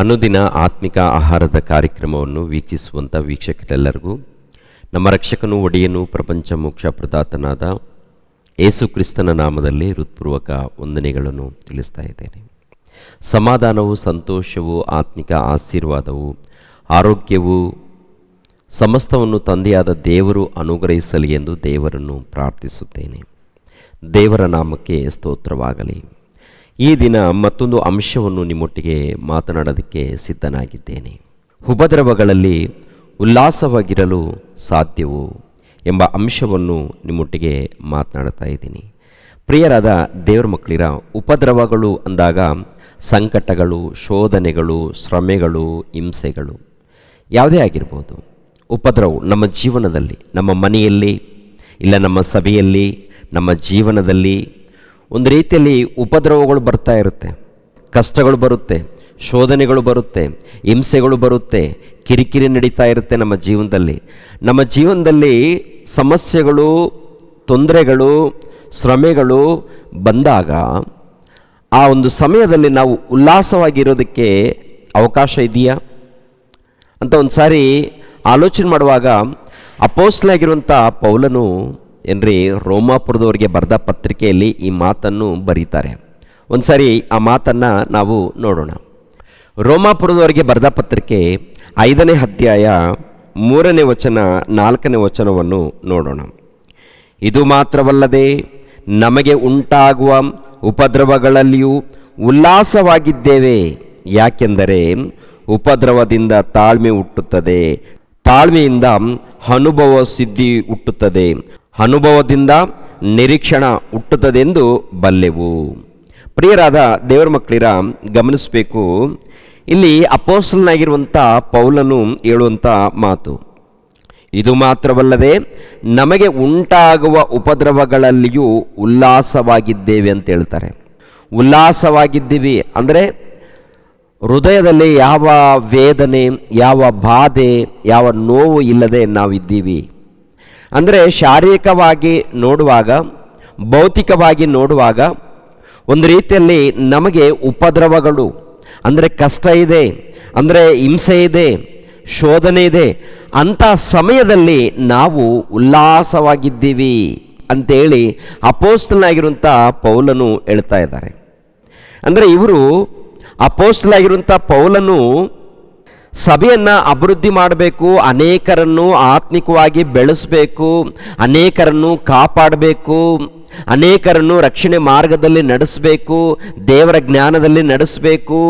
ಅನುದಿನ ಆತ್ಮಿಕ ಆಹಾರದ ಕಾರ್ಯಕ್ರಮವನ್ನು ವೀಕ್ಷಿಸುವಂಥ ವೀಕ್ಷಕರೆಲ್ಲರಿಗೂ ನಮ್ಮ ರಕ್ಷಕನೂ ಒಡೆಯನೂ ಪ್ರಪಂಚ ಮೋಕ್ಷ ಪ್ರದಾತನಾದ ಯೇಸು ಕ್ರಿಸ್ತನ ನಾಮದಲ್ಲಿ ಹೃತ್ಪೂರ್ವಕ ವಂದನೆಗಳನ್ನು ತಿಳಿಸ್ತಾ ಇದ್ದೇನೆ. ಸಮಾಧಾನವು, ಸಂತೋಷವು, ಆತ್ಮಿಕ ಆಶೀರ್ವಾದವು, ಆರೋಗ್ಯವು ಸಮಸ್ತವನ್ನು ತಂದೆಯಾದ ದೇವರು ಅನುಗ್ರಹಿಸಲಿ ಎಂದು ದೇವರನ್ನು ಪ್ರಾರ್ಥಿಸುತ್ತೇನೆ. ದೇವರ ನಾಮಕ್ಕೆ ಸ್ತೋತ್ರವಾಗಲಿ. ಈ ದಿನ ಮತ್ತೊಂದು ಅಂಶವನ್ನು ನಿಮ್ಮೊಟ್ಟಿಗೆ ಮಾತನಾಡೋದಕ್ಕೆ ಸಿದ್ಧನಾಗಿದ್ದೇನೆ. ಉಪದ್ರವಗಳಲ್ಲಿ ಉಲ್ಲಾಸವಾಗಿರಲು ಸಾಧ್ಯವು ಎಂಬ ಅಂಶವನ್ನು ನಿಮ್ಮೊಟ್ಟಿಗೆ ಮಾತನಾಡ್ತಾ ಇದ್ದೀನಿ. ಪ್ರಿಯರಾದ ದೇವರ ಮಕ್ಕಳಿರ, ಉಪದ್ರವಗಳು ಅಂದಾಗ ಸಂಕಟಗಳು, ಶೋಧನೆಗಳು, ಶ್ರಮೆಗಳು, ಹಿಂಸೆಗಳು ಯಾವುದೇ ಆಗಿರ್ಬೋದು. ಉಪದ್ರವ ನಮ್ಮ ಜೀವನದಲ್ಲಿ, ನಮ್ಮ ಮನೆಯಲ್ಲಿ, ಇಲ್ಲ ನಮ್ಮ ಸಭೆಯಲ್ಲಿ, ನಮ್ಮ ಜೀವನದಲ್ಲಿ ಒಂದು ರೀತಿಯಲ್ಲಿ ಉಪದ್ರವಗಳು ಬರ್ತಾ ಇರುತ್ತೆ. ಕಷ್ಟಗಳು ಬರುತ್ತೆ, ಶೋಧನೆಗಳು ಬರುತ್ತೆ, ಹಿಂಸೆಗಳು ಬರುತ್ತೆ, ಕಿರಿಕಿರಿ ನಡೀತಾ ಇರುತ್ತೆ. ನಮ್ಮ ಜೀವನದಲ್ಲಿ ಸಮಸ್ಯೆಗಳು, ತೊಂದರೆಗಳು, ಶ್ರಮೆಗಳು ಬಂದಾಗ ಆ ಒಂದು ಸಮಯದಲ್ಲಿ ನಾವು ಉಲ್ಲಾಸವಾಗಿರೋದಕ್ಕೆ ಅವಕಾಶ ಇದೆಯಾ ಅಂತ ಒಂದು ಸಾರಿ ಆಲೋಚನೆ ಮಾಡುವಾಗ ಅಪೊಸ್ತಲನಾಗಿರುವಂಥ ಪೌಲನು ಏನ್ರಿ ರೋಮಾಪುರದವರಿಗೆ ಬರೆದ ಪತ್ರಿಕೆಯಲ್ಲಿ ಈ ಮಾತನ್ನು ಬರೀತಾರೆ. ಒಂದು ಸಾರಿ ಆ ಮಾತನ್ನು ನಾವು ನೋಡೋಣ. ರೋಮಾಪುರದವರಿಗೆ ಬರೆದ ಪತ್ರಿಕೆ 5ನೇ ಅಧ್ಯಾಯ 3ನೇ ವಚನ 4ನೇ ವಚನವನ್ನು ನೋಡೋಣ. ಇದು ಮಾತ್ರವಲ್ಲದೆ ನಮಗೆ ಉಂಟಾಗುವ ಉಪದ್ರವಗಳಲ್ಲಿಯೂ ಉಲ್ಲಾಸವಾಗಿದ್ದೇವೆ. ಯಾಕೆಂದರೆ ಉಪದ್ರವದಿಂದ ತಾಳ್ಮೆ ಹುಟ್ಟುತ್ತದೆ, ತಾಳ್ಮೆಯಿಂದ ಅನುಭವ ಸಿದ್ಧಿ ಹುಟ್ಟುತ್ತದೆ, ಅನುಭವದಿಂದ ನಿರೀಕ್ಷಣ ಹುಟ್ಟುತ್ತದೆಂದು ಬಲ್ಲೆವು. ಪ್ರಿಯರಾದ ದೇವರ ಮಕ್ಕಳಿರ, ಗಮನಿಸಬೇಕು. ಇಲ್ಲಿ ಅಪೊಸ್ತಲನಾಗಿರುವಂಥ ಪೌಲನು ಹೇಳುವಂಥ ಮಾತು, ಇದು ಮಾತ್ರವಲ್ಲದೆ ನಮಗೆ ಉಂಟಾಗುವ ಉಪದ್ರವಗಳಲ್ಲಿಯೂ ಉಲ್ಲಾಸವಾಗಿದ್ದೇವೆ ಅಂತ ಹೇಳ್ತಾರೆ. ಉಲ್ಲಾಸವಾಗಿದ್ದೀವಿ ಅಂದರೆ ಹೃದಯದಲ್ಲಿ ಯಾವ ವೇದನೆ, ಯಾವ ಬಾಧೆ, ಯಾವ ನೋವು ಇಲ್ಲದೆ ನಾವಿದ್ದೀವಿ. ಅಂದರೆ ಶಾರೀರಿಕವಾಗಿ ನೋಡುವಾಗ, ಭೌತಿಕವಾಗಿ ನೋಡುವಾಗ ಒಂದು ರೀತಿಯಲ್ಲಿ ನಮಗೆ ಉಪದ್ರವಗಳು ಅಂದರೆ ಕಷ್ಟ ಇದೆ, ಅಂದರೆ ಹಿಂಸೆ ಇದೆ, ಶೋಧನೆ ಇದೆ. ಅಂಥ ಸಮಯದಲ್ಲಿ ನಾವು ಉಲ್ಲಾಸವಾಗಿದ್ದೀವಿ ಅಂತೇಳಿ ಅಪೊಸ್ತಲನಾಗಿರುವಂಥ ಪೌಲನು ಹೇಳ್ತಾ ಇದ್ದಾರೆ. ಅಂದರೆ ಇವರು ಅಪೊಸ್ತಲನಾಗಿರುವಂಥ ಪೌಲನು ಸಭೆಯನ್ನು ಅಭಿವೃದ್ಧಿ ಮಾಡಬೇಕು, ಅನೇಕರನ್ನು ಆತ್ಮಿಕವಾಗಿ ಬೆಳೆಸಬೇಕು, ಅನೇಕರನ್ನು ಕಾಪಾಡಬೇಕು, ಅನೇಕರನ್ನು ರಕ್ಷಣೆ ಮಾರ್ಗದಲ್ಲಿ ನಡೆಸಬೇಕು, ದೇವರ ಜ್ಞಾನದಲ್ಲಿ ನಡೆಸಬೇಕು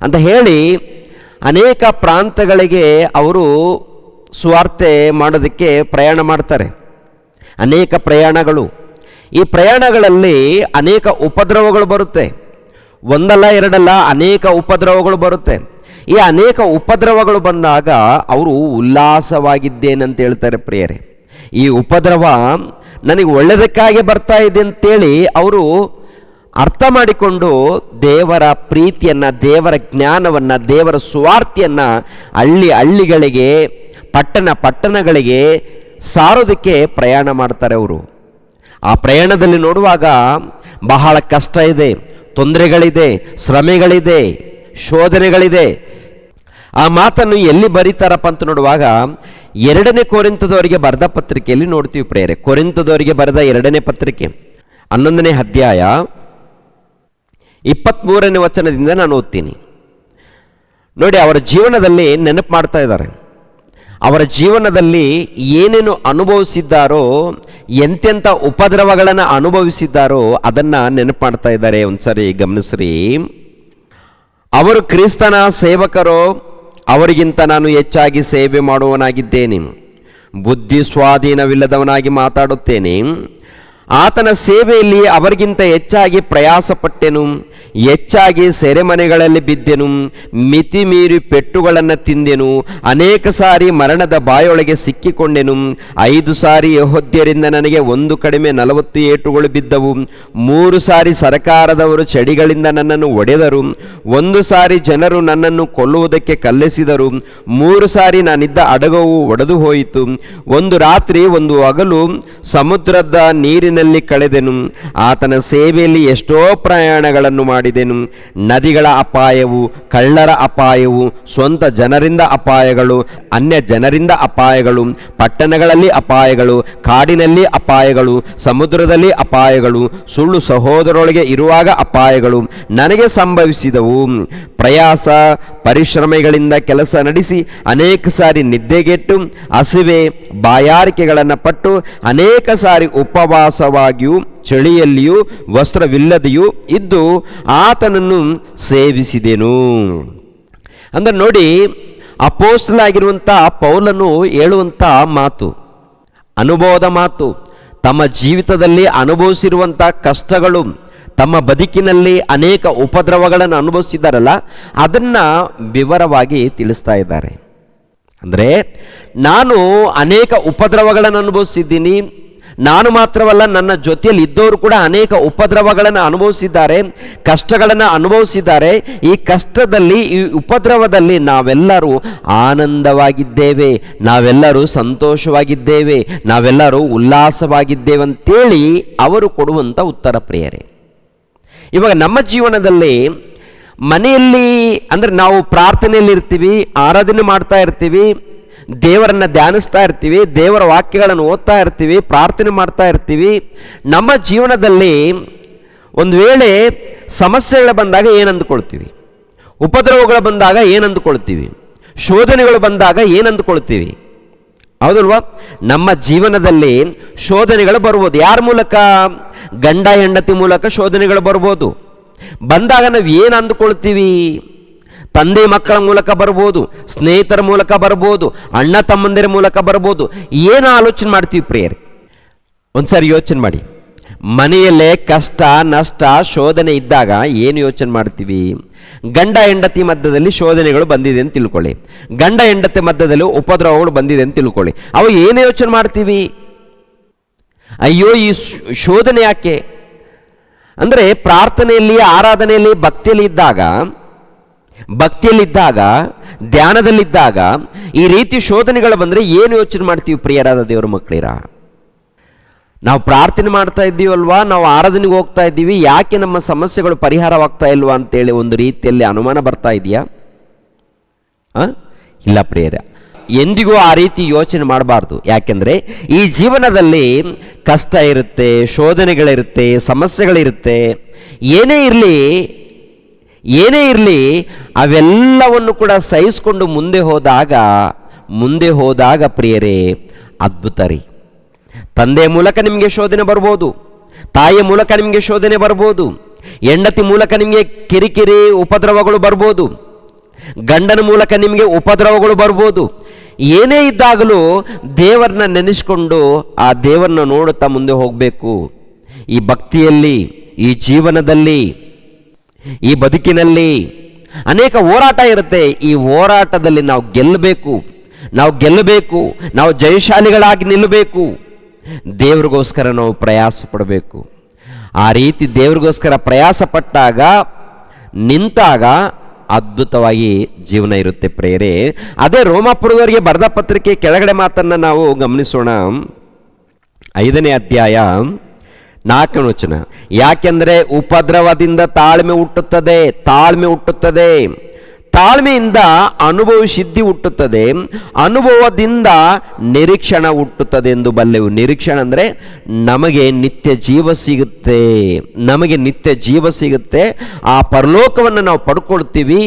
ಅಂತ ಹೇಳಿ ಅನೇಕ ಪ್ರಾಂತಗಳಿಗೆ ಅವರು ಸುವಾರ್ತೆ ಮಾಡೋದಕ್ಕೆ ಪ್ರಯಾಣ ಮಾಡ್ತಾರೆ. ಅನೇಕ ಪ್ರಯಾಣಗಳು. ಈ ಪ್ರಯಾಣಗಳಲ್ಲಿ ಅನೇಕ ಉಪದ್ರವಗಳು ಬರುತ್ತೆ. ಒಂದಲ್ಲ ಎರಡಲ್ಲ, ಅನೇಕ ಉಪದ್ರವಗಳು ಬರುತ್ತೆ. ಈ ಅನೇಕ ಉಪದ್ರವಗಳು ಬಂದಾಗ ಅವರು ಉಲ್ಲಾಸವಾಗಿದ್ದೇನಂತ ಹೇಳ್ತಾರೆ. ಪ್ರಿಯರೇ, ಈ ಉಪದ್ರವ ನನಗೆ ಒಳ್ಳೆಯದಕ್ಕಾಗಿ ಬರ್ತಾ ಇದೆ ಅಂತೇಳಿ ಅವರು ಅರ್ಥ ಮಾಡಿಕೊಂಡು ದೇವರ ಪ್ರೀತಿಯನ್ನು, ದೇವರ ಜ್ಞಾನವನ್ನು, ದೇವರ ಸುವಾರ್ತೆಯನ್ನು ಹಳ್ಳಿಗಳಿಗೆ, ಪಟ್ಟಣಗಳಿಗೆ ಸಾರೋದಕ್ಕೆ ಪ್ರಯಾಣ ಮಾಡ್ತಾರೆ ಅವರು. ಆ ಪ್ರಯಾಣದಲ್ಲಿ ನೋಡುವಾಗ ಬಹಳ ಕಷ್ಟ ಇದೆ, ತೊಂದರೆಗಳಿದೆ, ಶ್ರಮೆಗಳಿದೆ, ಶೋಧನೆಗಳಿದೆ. ಆ ಮಾತನ್ನು ಎಲ್ಲಿ ಬರೀತಾರಪ್ಪ ಅಂತ ನೋಡುವಾಗ 2ನೇ ಕೊರಿಂಥದವರಿಗೆ ಬರೆದ ಪತ್ರಿಕೆಯಲ್ಲಿ ನೋಡ್ತೀವಿ. ಪ್ರೇರೆ ಕೊರಿಂಥದವರಿಗೆ ಬರೆದ 2ನೇ ಪತ್ರಿಕೆ 11ನೇ ಅಧ್ಯಾಯ 23ನೇ ವಚನದಿಂದ ನಾನು ಓದ್ತೀನಿ ನೋಡಿ. ಅವರ ಜೀವನದಲ್ಲಿ ನೆನಪು ಮಾಡ್ತಾ ಇದ್ದಾರೆ. ಅವರ ಜೀವನದಲ್ಲಿ ಏನೇನು ಅನುಭವಿಸಿದ್ದಾರೋ, ಎಂತೆಂಥ ಉಪದ್ರವಗಳನ್ನು ಅನುಭವಿಸಿದ್ದಾರೋ ಅದನ್ನು ನೆನಪು ಮಾಡ್ತಾ ಇದ್ದಾರೆ. ಒಂದ್ಸರಿ ಗಮನಿಸ್ರಿ. ಅವರು ಕ್ರಿಸ್ತನ ಸೇವಕರೋ, ಅವರಿಗಿಂತ ನಾನು ಹೆಚ್ಚಾಗಿ ಸೇವೆ ಮಾಡುವವನಾಗಿದ್ದೇನೆ. ಬುದ್ಧಿ ಸ್ವಾಧೀನವಿಲ್ಲದವನಾಗಿ ಮಾತಾಡುತ್ತೇನೆ. ಆತನ ಸೇವೆಯಲ್ಲಿ ಅವರಿಗಿಂತ ಹೆಚ್ಚಾಗಿ ಪ್ರಯಾಸಪಟ್ಟೆನು, ಹೆಚ್ಚಾಗಿ ಸೆರೆಮನೆಗಳಲ್ಲಿ ಬಿದ್ದೆನು, ಮಿತಿ ಮೀರಿ ಪೆಟ್ಟುಗಳನ್ನು ತಿಂದೆನು, ಅನೇಕ ಸಾರಿ ಮರಣದ ಬಾಯೊಳಗೆ ಸಿಕ್ಕಿಕೊಂಡೆನು. 5 ಸಾರಿ ಯೆಹೂದ್ಯರಿಂದ ನನಗೆ 1 ಕಡಿಮೆ 40 ಏಟುಗಳು ಬಿದ್ದವು. 3 ಸಾರಿ ಸರಕಾರದವರು ಚಡಿಗಳಿಂದ ನನ್ನನ್ನು ಹೊಡೆದರು. 1 ಸಾರಿ ಜನರು ನನ್ನನ್ನು ಕೊಲ್ಲುವುದಕ್ಕೆ ಕಲ್ಲೆಸಿದರು. 3 ಸಾರಿ ನಾನಿದ್ದ ಹಡಗವು ಒಡೆದು ಹೋಯಿತು. 1 ರಾತ್ರಿ 1 ಹಗಲು ಸಮುದ್ರದ ನೀರಿನಲ್ಲಿ ಕಳೆದೆನು. ಆತನ ಸೇವೆಯಲ್ಲಿ ಎಷ್ಟೋ ಪ್ರಯಾಣಗಳನ್ನು ಮಾಡಿ ಮಾಡಿದೆನು. ನದಿಗಳ ಅಪಾಯವು, ಕಳ್ಳರ ಅಪಾಯವು, ಸ್ವಂತ ಜನರಿಂದ ಅಪಾಯಗಳು, ಅನ್ಯ ಜನರಿಂದ ಅಪಾಯಗಳು, ಪಟ್ಟಣಗಳಲ್ಲಿ ಅಪಾಯಗಳು, ಕಾಡಿನಲ್ಲಿ ಅಪಾಯಗಳು, ಸಮುದ್ರದಲ್ಲಿ ಅಪಾಯಗಳು, ಸುಳ್ಳು ಸಹೋದರರೊಳಗೆ ಇರುವಾಗ ಅಪಾಯಗಳು ನನಗೆ ಸಂಭವಿಸಿದವು. ಪ್ರಯಾಸ ಪರಿಶ್ರಮಗಳಿಂದ ಕೆಲಸ ನಡೆಸಿ ಅನೇಕ ಸಾರಿ ನಿದ್ದೆಗೆಟ್ಟು ಹಸಿವೆ ಬಾಯಾರಿಕೆಗಳನ್ನು ಪಟ್ಟು ಅನೇಕ ಸಾರಿ ಉಪವಾಸವಾಗಿಯೂ ಚಳಿಯಲ್ಲಿಯೂ ವಸ್ತ್ರವಿಲ್ಲದೆಯೂ ಇದ್ದು ಆತನನ್ನು ಸೇವಿಸಿದೆನು. ಅಂದ್ರೆ ನೋಡಿ, ಅಪೊಸ್ತಲನಾಗಿರುವಂಥ ಪೌಲನು ಹೇಳುವಂಥ ಮಾತು ಅನುಭವದ ಮಾತು. ತಮ್ಮ ಜೀವಿತದಲ್ಲಿ ಅನುಭವಿಸಿರುವಂಥ ಕಷ್ಟಗಳು, ತಮ್ಮ ಬದುಕಿನಲ್ಲಿ ಅನೇಕ ಉಪದ್ರವಗಳನ್ನು ಅನುಭವಿಸಿದ್ದಾರಲ್ಲ, ಅದನ್ನು ವಿವರವಾಗಿ ತಿಳಿಸ್ತಾ ಇದ್ದಾರೆ. ಅಂದರೆ ನಾನು ಅನೇಕ ಉಪದ್ರವಗಳನ್ನು ಅನುಭವಿಸಿದ್ದೀನಿ, ನಾನು ಮಾತ್ರವಲ್ಲ ನನ್ನ ಜೊತೆಯಲ್ಲಿ ಇದ್ದವರು ಕೂಡ ಅನೇಕ ಉಪದ್ರವಗಳನ್ನು ಅನುಭವಿಸಿದ್ದಾರೆ, ಕಷ್ಟಗಳನ್ನು ಅನುಭವಿಸಿದ್ದಾರೆ. ಈ ಕಷ್ಟದಲ್ಲಿ, ಈ ಉಪದ್ರವದಲ್ಲಿ ನಾವೆಲ್ಲರೂ ಆನಂದವಾಗಿದ್ದೇವೆ, ನಾವೆಲ್ಲರೂ ಸಂತೋಷವಾಗಿದ್ದೇವೆ, ನಾವೆಲ್ಲರೂ ಉಲ್ಲಾಸವಾಗಿದ್ದೇವೆ ಅಂತೇಳಿ ಅವರು ಕೊಡುವಂಥ ಉತ್ತರ ಪ್ರಿಯರೇ. ಇವಾಗ ನಮ್ಮ ಜೀವನದಲ್ಲಿ ಮನೆಯಲ್ಲಿ ಅಂದರೆ ನಾವು ಪ್ರಾರ್ಥನೆಯಲ್ಲಿ ಇರ್ತೀವಿ, ಆರಾಧನೆ ಮಾಡ್ತಾ ಇರ್ತೀವಿ, ದೇವರನ್ನು ಧ್ಯಾನಿಸ್ತಾ ಇರ್ತೀವಿ, ದೇವರ ವಾಕ್ಯಗಳನ್ನು ಓದ್ತಾ ಇರ್ತೀವಿ, ಪ್ರಾರ್ಥನೆ ಮಾಡ್ತಾ ಇರ್ತೀವಿ. ನಮ್ಮ ಜೀವನದಲ್ಲಿ ಒಂದು ವೇಳೆ ಸಮಸ್ಯೆಗಳು ಬಂದಾಗ ಏನು ಅಂದುಕೊಳ್ತೀವಿ, ಉಪದ್ರವಗಳು ಬಂದಾಗ ಏನು ಅಂದುಕೊಳ್ತೀವಿ, ಶೋಧನೆಗಳು ಬಂದಾಗ ಏನು ಅಂದುಕೊಳ್ತೀವಿ? ಹೌದಲ್ವಾ? ನಮ್ಮ ಜೀವನದಲ್ಲಿ ಶೋಧನೆಗಳು ಬರ್ಬೋದು. ಯಾರ ಮೂಲಕ? ಗಂಡ ಹೆಂಡತಿ ಮೂಲಕ ಶೋಧನೆಗಳು ಬರ್ಬೋದು. ಬಂದಾಗ ನಾವು ಏನು ಅಂದುಕೊಳ್ತೀವಿ? ತಂದೆ ಮಕ್ಕಳ ಮೂಲಕ ಬರ್ಬೋದು, ಸ್ನೇಹಿತರ ಮೂಲಕ ಬರ್ಬೋದು, ಅಣ್ಣ ತಮ್ಮಂದಿರ ಮೂಲಕ ಬರ್ಬೋದು. ಏನು ಆಲೋಚನೆ ಮಾಡ್ತೀವಿ ಪ್ರಿಯರೇ? ಒಂದ್ಸಾರಿ ಯೋಚನೆ ಮಾಡಿ. ಮನೆಯಲ್ಲೇ ಕಷ್ಟ ನಷ್ಟ ಶೋಧನೆ ಇದ್ದಾಗ ಏನು ಯೋಚನೆ ಮಾಡ್ತೀವಿ? ಗಂಡ ಹೆಂಡತಿ ಮಧ್ಯದಲ್ಲಿ ಶೋಧನೆಗಳು ಬಂದಿದೆ ಅಂತ ತಿಳ್ಕೊಳ್ಳಿ, ಗಂಡ ಹೆಂಡತಿ ಮಧ್ಯದಲ್ಲಿ ಉಪದ್ರವಗಳು ಬಂದಿದೆ ಅಂತ ತಿಳ್ಕೊಳ್ಳಿ. ಅವು ಏನು ಯೋಚನೆ ಮಾಡ್ತೀವಿ? ಅಯ್ಯೋ ಈ ಶೋಧನೆ ಯಾಕೆ? ಅಂದರೆ ಪ್ರಾರ್ಥನೆಯಲ್ಲಿ, ಆರಾಧನೆಯಲ್ಲಿ, ಭಕ್ತಿಯಲ್ಲಿದ್ದಾಗ, ಧ್ಯಾನದಲ್ಲಿದ್ದಾಗ ಈ ರೀತಿ ಶೋಧನೆಗಳು ಬಂದರೆ ಏನು ಯೋಚನೆ ಮಾಡ್ತೀವಿ ಪ್ರಿಯರಾದ ದೇವರ ಮಕ್ಕಳಿರ? ನಾವು ಪ್ರಾರ್ಥನೆ ಮಾಡ್ತಾ ಇದ್ದೀವಲ್ವಾ, ನಾವು ಆರಾಧನೆಗೆ ಹೋಗ್ತಾ ಇದ್ದೀವಿ, ಯಾಕೆ ನಮ್ಮ ಸಮಸ್ಯೆಗಳು ಪರಿಹಾರವಾಗ್ತಾ ಇಲ್ವಾ ಅಂತೇಳಿ ಒಂದು ರೀತಿಯಲ್ಲಿ ಅನುಮಾನ ಬರ್ತಾ ಇದೆಯಾ? ಇಲ್ಲ ಪ್ರಿಯರೇ, ಎಂದಿಗೂ ಆ ರೀತಿ ಯೋಚನೆ ಮಾಡಬಾರ್ದು. ಯಾಕೆಂದರೆ ಈ ಜೀವನದಲ್ಲಿ ಕಷ್ಟ ಇರುತ್ತೆ, ಶೋಧನೆಗಳಿರುತ್ತೆ, ಸಮಸ್ಯೆಗಳಿರುತ್ತೆ. ಏನೇ ಇರಲಿ ಅವೆಲ್ಲವನ್ನು ಕೂಡ ಸಹಿಸಿಕೊಂಡು ಮುಂದೆ ಹೋದಾಗ ಪ್ರಿಯರೇ ಅದ್ಭುತ ರೀ. ತಂದೆಯ ಮೂಲಕ ನಿಮಗೆ ಶೋಧನೆ ಬರ್ಬೋದು, ತಾಯಿಯ ಮೂಲಕ ನಿಮಗೆ ಶೋಧನೆ ಬರ್ಬೋದು, ಹೆಂಡತಿ ಮೂಲಕ ನಿಮಗೆ ಕಿರಿಕಿರಿ ಉಪದ್ರವಗಳು ಬರ್ಬೋದು, ಗಂಡನ ಮೂಲಕ ನಿಮಗೆ ಉಪದ್ರವಗಳು ಬರ್ಬೋದು. ಏನೇ ಇದ್ದಾಗಲೂ ದೇವರನ್ನ ನೆನೆಸ್ಕೊಂಡು ಆ ದೇವರನ್ನ ನೋಡುತ್ತಾ ಮುಂದೆ ಹೋಗಬೇಕು. ಈ ಭಕ್ತಿಯಲ್ಲಿ, ಈ ಜೀವನದಲ್ಲಿ, ಈ ಬದುಕಿನಲ್ಲಿ ಅನೇಕ ಹೋರಾಟ ಇರುತ್ತೆ. ಈ ಹೋರಾಟದಲ್ಲಿ ನಾವು ಗೆಲ್ಲಬೇಕು, ನಾವು ಜಯಶಾಲಿಗಳಾಗಿ ನಿಲ್ಲಬೇಕು. ದೇವರಿಗೋಸ್ಕರ ನಾವು ಪ್ರಯಾಸ ಪಡಬೇಕು. ಆ ರೀತಿ ದೇವರಿಗೋಸ್ಕರ ಪ್ರಯಾಸ ಪಟ್ಟಾಗ, ನಿಂತಾಗ ಅದ್ಭುತವಾಗಿ ಜೀವನ ಇರುತ್ತೆ ಪ್ರಿಯರೇ. ಅದೇ ರೋಮಾಪುರದವರಿಗೆ ಬರೆದ ಪತ್ರಿಕೆ ಕೆಳಗಡೆ ಮಾತನ್ನು ನಾವು ಗಮನಿಸೋಣ. 5ನೇ ಅಧ್ಯಾಯ 4ನೇ ವಚನ. ಯಾಕೆಂದರೆ ಉಪದ್ರವದಿಂದ ತಾಳ್ಮೆ ಹುಟ್ಟುತ್ತದೆ, ತಾಳ್ಮೆಯಿಂದ ಅನುಭವ ಸಿದ್ಧಿ ಹುಟ್ಟುತ್ತದೆ, ಅನುಭವದಿಂದ ನಿರೀಕ್ಷಣ ಹುಟ್ಟುತ್ತದೆ ಎಂದು ಬಲ್ಲೆವು. ನಿರೀಕ್ಷಣ ಅಂದರೆ ನಮಗೆ ನಿತ್ಯ ಜೀವ ಸಿಗುತ್ತೆ, ಆ ಪರಲೋಕವನ್ನು ನಾವು ಪಡ್ಕೊಳ್ತೀವಿ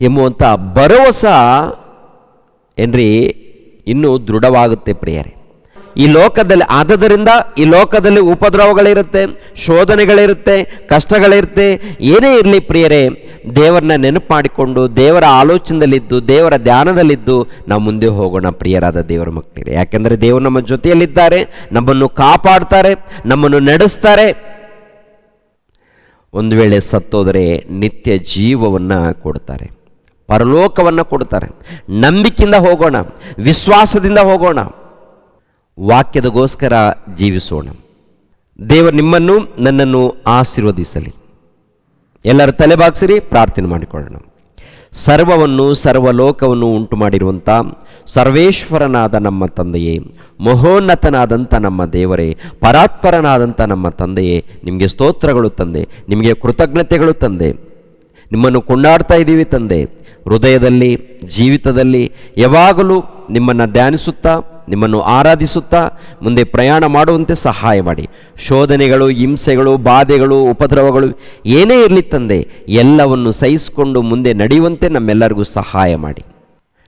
ಎಂಬುವಂಥ ಭರವಸೆ ಏನ್ರಿ ಇನ್ನೂ ದೃಢವಾಗುತ್ತೆ ಪ್ರಿಯರೇ. ಈ ಲೋಕದಲ್ಲಿ ಉಪದ್ರವಗಳಿರುತ್ತೆ, ಶೋಧನೆಗಳಿರುತ್ತೆ, ಕಷ್ಟಗಳಿರುತ್ತೆ. ಏನೇ ಇರಲಿ ಪ್ರಿಯರೇ, ದೇವರನ್ನ ನೆನಪು ಮಾಡಿಕೊಂಡು, ದೇವರ ಆಲೋಚನೆಯಲ್ಲಿದ್ದು, ದೇವರ ಧ್ಯಾನದಲ್ಲಿದ್ದು ನಾವು ಮುಂದೆ ಹೋಗೋಣ ಪ್ರಿಯರಾದ ದೇವರ ಮಕ್ಕಳಿಗೆ. ಯಾಕೆಂದರೆ ದೇವರು ನಮ್ಮ ಜೊತೆಯಲ್ಲಿದ್ದಾರೆ, ನಮ್ಮನ್ನು ಕಾಪಾಡ್ತಾರೆ, ನಮ್ಮನ್ನು ನಡೆಸ್ತಾರೆ. ಒಂದು ವೇಳೆ ಸತ್ತೋದರೆ ನಿತ್ಯ ಜೀವವನ್ನು ಕೊಡ್ತಾರೆ, ಪರಲೋಕವನ್ನು ಕೊಡ್ತಾರೆ. ನಂಬಿಕೆಯಿಂದ ಹೋಗೋಣ, ವಿಶ್ವಾಸದಿಂದ ಹೋಗೋಣ, ವಾಕ್ಯದಗೋಸ್ಕರ ಜೀವಿಸೋಣ. ದೇವರು ನಿಮ್ಮನ್ನು ನನ್ನನ್ನು ಆಶೀರ್ವದಿಸಲಿ. ಎಲ್ಲರೂ ತಲೆಬಾಗಿಸಿರಿ, ಪ್ರಾರ್ಥನೆ ಮಾಡಿಕೊಳ್ಳೋಣ. ಸರ್ವವನ್ನು ಸರ್ವಲೋಕವನ್ನು ಉಂಟು ಮಾಡಿರುವಂಥ ಸರ್ವೇಶ್ವರನಾದ ನಮ್ಮ ತಂದೆಯೇ, ಮಹೋನ್ನತನಾದಂಥ ನಮ್ಮ ದೇವರೇ, ಪರಾತ್ಪರನಾದಂಥ ನಮ್ಮ ತಂದೆಯೇ, ನಿಮಗೆ ಸ್ತೋತ್ರಗಳು ತಂದೆ, ನಿಮಗೆ ಕೃತಜ್ಞತೆಗಳು ತಂದೆ. ನಿಮ್ಮನ್ನು ಕೊಂಡಾಡ್ತಾ ಇದ್ದೀವಿ ತಂದೆ. ಹೃದಯದಲ್ಲಿ, ಜೀವಿತದಲ್ಲಿ ಯಾವಾಗಲೂ ನಿಮ್ಮನ್ನು ಧ್ಯಾನಿಸುತ್ತಾ, ನಿಮ್ಮನ್ನು ಆರಾಧಿಸುತ್ತಾ ಮುಂದೆ ಪ್ರಯಾಣ ಮಾಡುವಂತೆ ಸಹಾಯ ಮಾಡಿ. ಶೋಧನೆಗಳು, ಹಿಂಸೆಗಳು, ಬಾಧೆಗಳು, ಉಪದ್ರವಗಳು ಏನೇ ಇರಲಿ ತಂದೆ, ಎಲ್ಲವನ್ನು ಸಹಿಸಿಕೊಂಡು ಮುಂದೆ ನಡೆಯುವಂತೆ ನಮ್ಮೆಲ್ಲರಿಗೂ ಸಹಾಯ ಮಾಡಿ.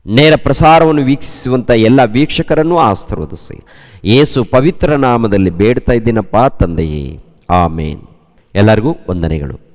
ನೇರ ಪ್ರಸಾರವನ್ನು ವೀಕ್ಷಿಸುವಂಥ ಎಲ್ಲ ವೀಕ್ಷಕರನ್ನು ಆಶೀರ್ವದಿಸಿ. ಯೇಸು ಪವಿತ್ರ ನಾಮದಲ್ಲಿ ಬೇಡ್ತಾ ಇದ್ದೀನಪ್ಪ ತಂದೆಯೇ, ಆಮೇನ್. ಎಲ್ಲರಿಗೂ ವಂದನೆಗಳು.